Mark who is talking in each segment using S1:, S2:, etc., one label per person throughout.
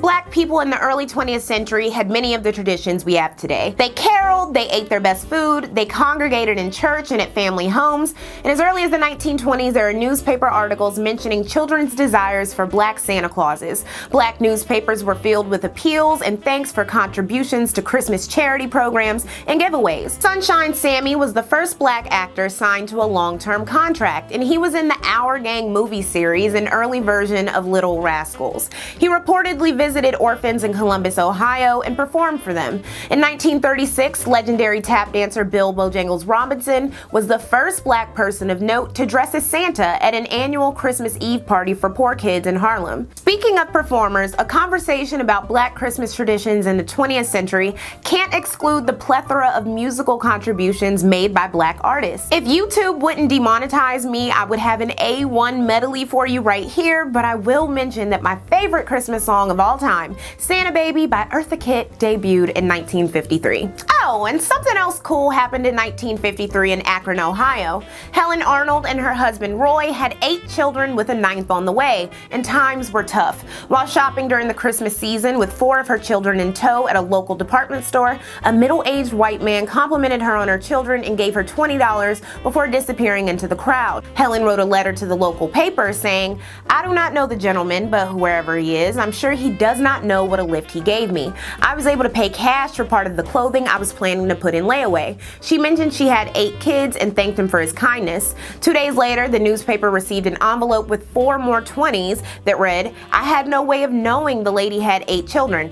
S1: black people in the early 20th century had many of the traditions we have today. They caroled, they ate their best food, they congregated in church and at family homes, and as early as the 1920s there are newspaper articles mentioning children's desires for black Santa Clauses. Black newspapers were filled with appeals and thanks for contributions to Christmas charity programs and giveaways. Sunshine Sammy was the first black actor signed to a long-term contract, and he was in the Our Gang movie series, an early version of Little Rascals. He reportedly visited orphans in Columbus, Ohio, and performed for them. In 1936, legendary tap dancer Bill Bojangles Robinson was the first black person of note to dress as Santa at an annual Christmas Eve party for poor kids in Harlem. Speaking of performers, a conversation about black Christmas traditions in the 20th century can't exclude the plethora of musical contributions made by black artists. If YouTube wouldn't demonetize me, I would have an A1 medley for you right here, but I will mention that my favorite Christmas song of all time, Santa Baby by Eartha Kitt, debuted in 1953. Oh, and something else cool happened in 1953 in Akron, Ohio. Helen Arnold and her husband Roy had 8 children with a 9th on the way, and times were tough. While shopping during the Christmas season with 4 of her children in tow at a local department store, a middle-aged white man complimented her on her children and gave her $20 before disappearing into the crowd. Helen wrote a letter to the local paper saying, "I do not know the gentleman, but wherever he is, I'm sure he does not know what a lift he gave me. I was able to pay cash for part of the clothing I was planning to put in layaway." She mentioned she had 8 kids and thanked him for his kindness. 2 days later, the newspaper received an envelope with 4 more 20s that read, "I had no way of knowing the lady had 8 children.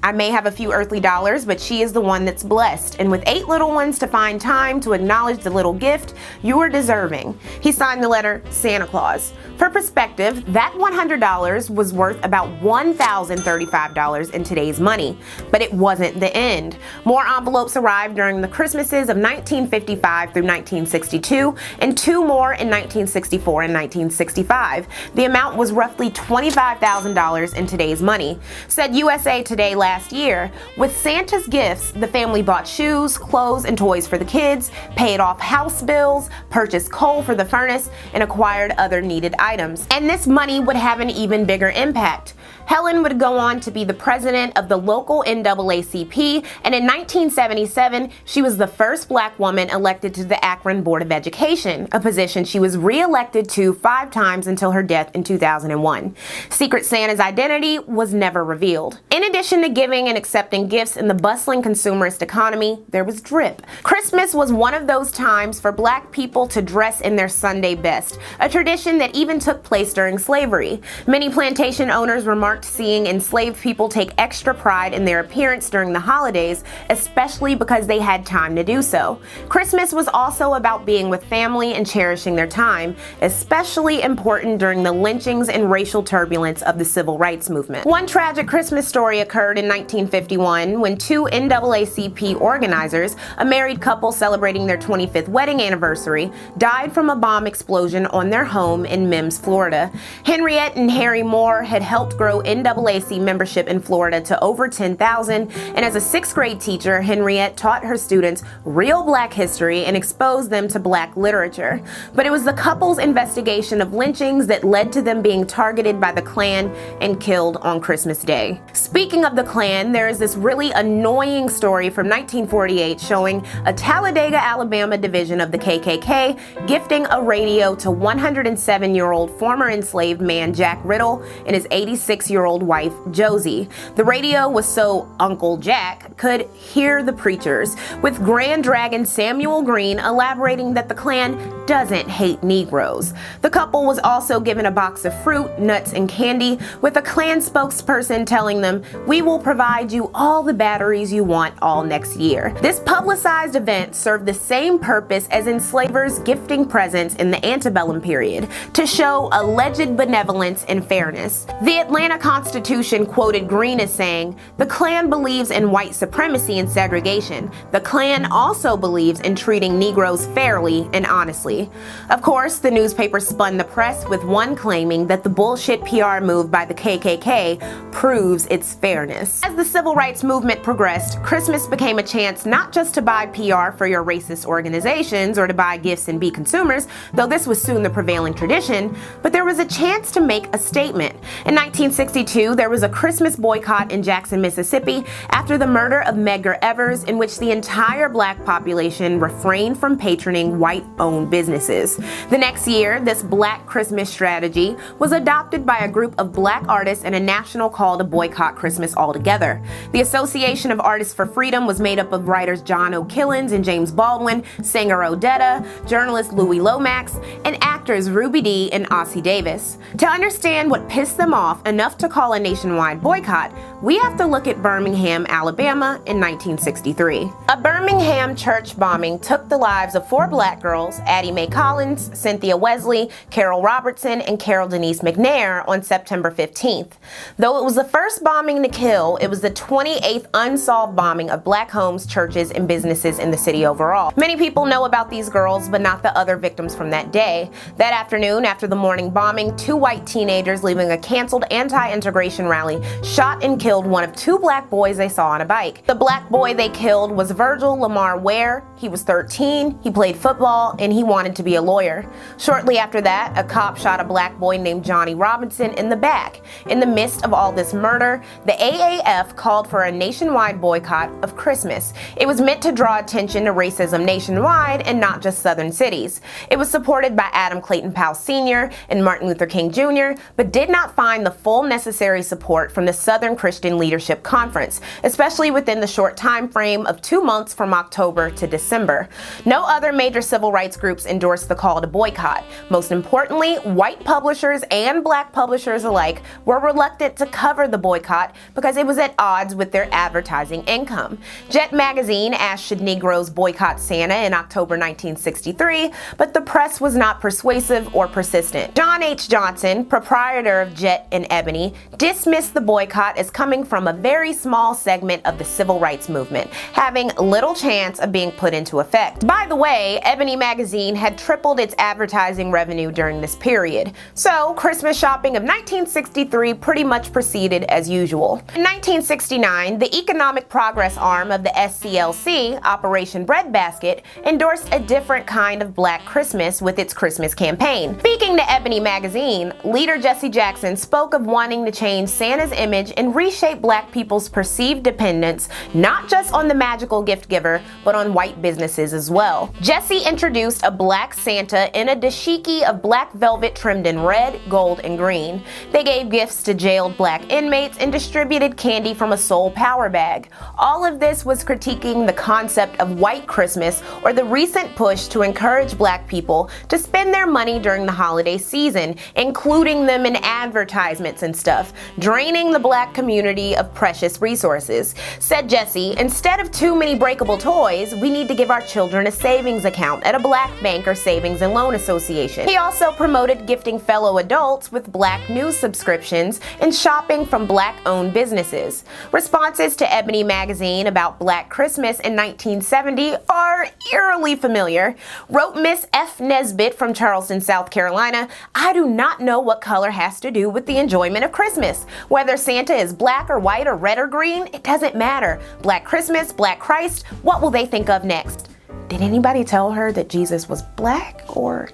S1: I may have a few earthly dollars, but she is the one that's blessed. And with 8 little ones to find time to acknowledge the little gift, you are deserving." He signed the letter Santa Claus. For perspective, that $100 was worth about $1,035 in today's money. But it wasn't the end. More envelopes arrived during the Christmases of 1955 through 1962, and 2 more in 1964 and 1965. The amount was roughly $25,000 in today's money. Said USA Today last year, "With Santa's gifts, the family bought shoes, clothes, and toys for the kids, paid off house bills, purchased coal for the furnace, and acquired other needed items." And this money would have an even bigger impact. Helen would go on to be the president of the local NAACP, and in 1977, she was the first black woman elected to the Akron Board of Education, a position she was re-elected to 5 times until her death in 2001. Secret Santa's identity was never revealed. In addition to giving and accepting gifts in the bustling consumerist economy, there was drip. Christmas was one of those times for black people to dress in their Sunday best, a tradition that even took place during slavery. Many plantation owners remarked seeing enslaved people take extra pride in their appearance during the holidays, especially because they had time to do so. Christmas was also about being with family and cherishing their time, especially important during the lynchings and racial turbulence of the Civil Rights Movement. One tragic Christmas story occurred in 1951 when 2 NAACP organizers, a married couple celebrating their 25th wedding anniversary, died from a bomb explosion on their home in Mims, Florida. Henriette and Harry Moore had helped grow NAAC membership in Florida to over 10,000, and as a 6th grade teacher, Henriette taught her students real black history and exposed them to black literature. But it was the couple's investigation of lynchings that led to them being targeted by the Klan and killed on Christmas Day. Speaking of the Klan, there is this really annoying story from 1948 showing a Talladega, Alabama division of the KKK gifting a radio to 107-year-old former enslaved man Jack Riddle and his 86-year-old wife Josie. The radio was so Uncle Jack could hear the preachers, with Grand Dragon Samuel Green elaborating that the Klan doesn't hate Negroes. The couple was also given a box of fruit, nuts, and candy, with a Klan spokesperson telling them, "We will provide you all the batteries you want all next year." This publicized event served the same purpose as enslavers gifting presents in the antebellum period, to show alleged benevolence and fairness. The Atlanta Constitution quoted Green as saying, "The Klan believes in white supremacy and segregation. The Klan also believes in treating Negroes fairly and honestly." Of course, the newspaper spun the press, with one claiming that the bullshit PR move by the KKK proves its fairness. As the civil rights movement progressed, Christmas became a chance not just to buy PR for your racist organizations or to buy gifts and be consumers, though this was soon the prevailing tradition, but there was a chance to make a statement. In 1962, 1962, there was a Christmas boycott in Jackson, Mississippi after the murder of Medgar Evers, in which the entire black population refrained from patroning white-owned businesses. The next year, this Black Christmas strategy was adopted by a group of black artists in a national call to boycott Christmas altogether. The Association of Artists for Freedom was made up of writers John O'Killens and James Baldwin, singer Odetta, journalist Louis Lomax, and actors Ruby Dee and Ossie Davis. To understand what pissed them off enough to call a nationwide boycott, we have to look at Birmingham, Alabama in 1963. A Birmingham church bombing took the lives of 4 black girls, Addie Mae Collins, Cynthia Wesley, Carol Robertson, and Carol Denise McNair on September 15th. Though it was the first bombing to kill, it was the 28th unsolved bombing of black homes, churches, and businesses in the city overall. Many people know about these girls, but not the other victims from that day. That afternoon, after the morning bombing, 2 white teenagers leaving a canceled anti-integration rally shot and killed one of 2 black boys they saw on a bike. The black boy they killed was Virgil Lamar Ware. He was 13, he played football, and he wanted to be a lawyer. Shortly after that, a cop shot a black boy named Johnny Robinson in the back. In the midst of all this murder, the AAF called for a nationwide boycott of Christmas. It was meant to draw attention to racism nationwide and not just southern cities. It was supported by Adam Clayton Powell Sr. and Martin Luther King Jr., but did not find the full necessary support from the Southern Christian Leadership Conference, especially within the short time frame of 2 months from October to December. No other major civil rights groups endorsed the call to boycott. Most importantly, white publishers and black publishers alike were reluctant to cover the boycott because it was at odds with their advertising income. Jet magazine asked should Negroes boycott Santa in October 1963, but the press was not persuasive or persistent. John H. Johnson, proprietor of Jet and Ebony, dismissed the boycott as coming from a very small segment of the civil rights movement, having little chance of being put into effect. By the way, Ebony magazine had tripled its advertising revenue during this period, so Christmas shopping of 1963 pretty much proceeded as usual. In 1969, the economic progress arm of the SCLC, Operation Breadbasket, endorsed a different kind of Black Christmas with its Christmas campaign. Speaking to Ebony magazine, leader Jesse Jackson spoke of wanting to change Santa's image and reshape black people's perceived dependence not just on the magical gift giver, but on white businesses as well. Jesse introduced a black Santa in a dashiki of black velvet trimmed in red, gold, and green. They gave gifts to jailed black inmates and distributed candy from a soul power bag. All of this was critiquing the concept of white Christmas, or the recent push to encourage black people to spend their money during the holiday season, including them in advertisements and stuff, draining the black community of precious resources. Said Jesse, instead of too many breakable toys, we need to give our children a savings account at a black bank or savings and loan association. He also promoted gifting fellow adults with black news subscriptions and shopping from black-owned businesses. Responses to Ebony magazine about Black Christmas in 1970 are eerily familiar. Wrote Miss F. Nesbitt from Charleston, South Carolina, "I do not know what color has to do with the enjoyment of Christmas. Whether Santa is black or white or red or green, it doesn't matter. Black Christmas, Black Christ, what will they think of next?" Did anybody tell her that Jesus was black, or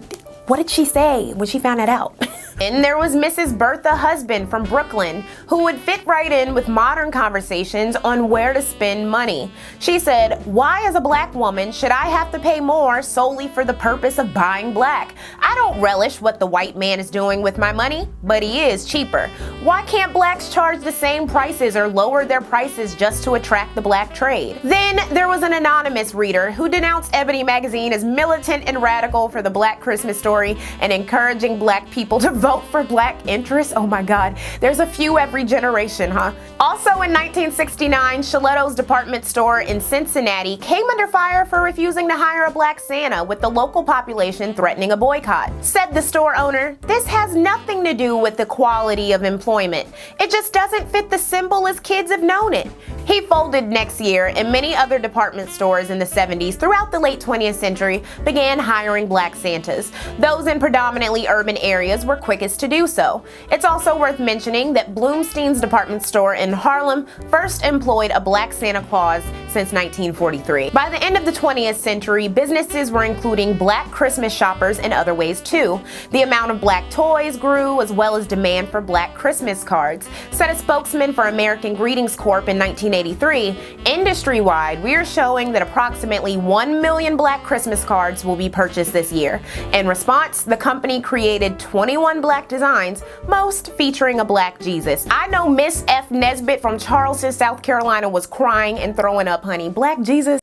S1: what did she say when she found it out? And there was Mrs. Bertha Husband from Brooklyn, who would fit right in with modern conversations on where to spend money. She said, "Why as a black woman should I have to pay more solely for the purpose of buying black? I don't relish what the white man is doing with my money, but he is cheaper. Why can't blacks charge the same prices or lower their prices just to attract the black trade?" Then there was an anonymous reader who denounced Ebony magazine as militant and radical for the Black Christmas story and encouraging black people to vote for black interests. Oh my God, there's a few every generation, huh? Also in 1969, Shaletto's department store in Cincinnati came under fire for refusing to hire a black Santa, with the local population threatening a boycott. Said the store owner, "This has nothing to do with the quality of employment. It just doesn't fit the symbol as kids have known it." He folded next year, and many other department stores in the 70s throughout the late 20th century began hiring black Santas. Those in predominantly urban areas were quickest to do so. It's also worth mentioning that Bloomstein's department store in in Harlem first employed a black Santa Claus since 1943. By the end of the 20th century, businesses were including black Christmas shoppers in other ways too. The amount of black toys grew, as well as demand for black Christmas cards. Said a spokesman for American Greetings Corp in 1983, industry-wide, we are showing that approximately 1 million black Christmas cards will be purchased this year. In response, the company created 21 black designs, most featuring a black Jesus. I know Miss F. Nesbitt from Charleston, South Carolina was crying and throwing up, honey. Black Jesus.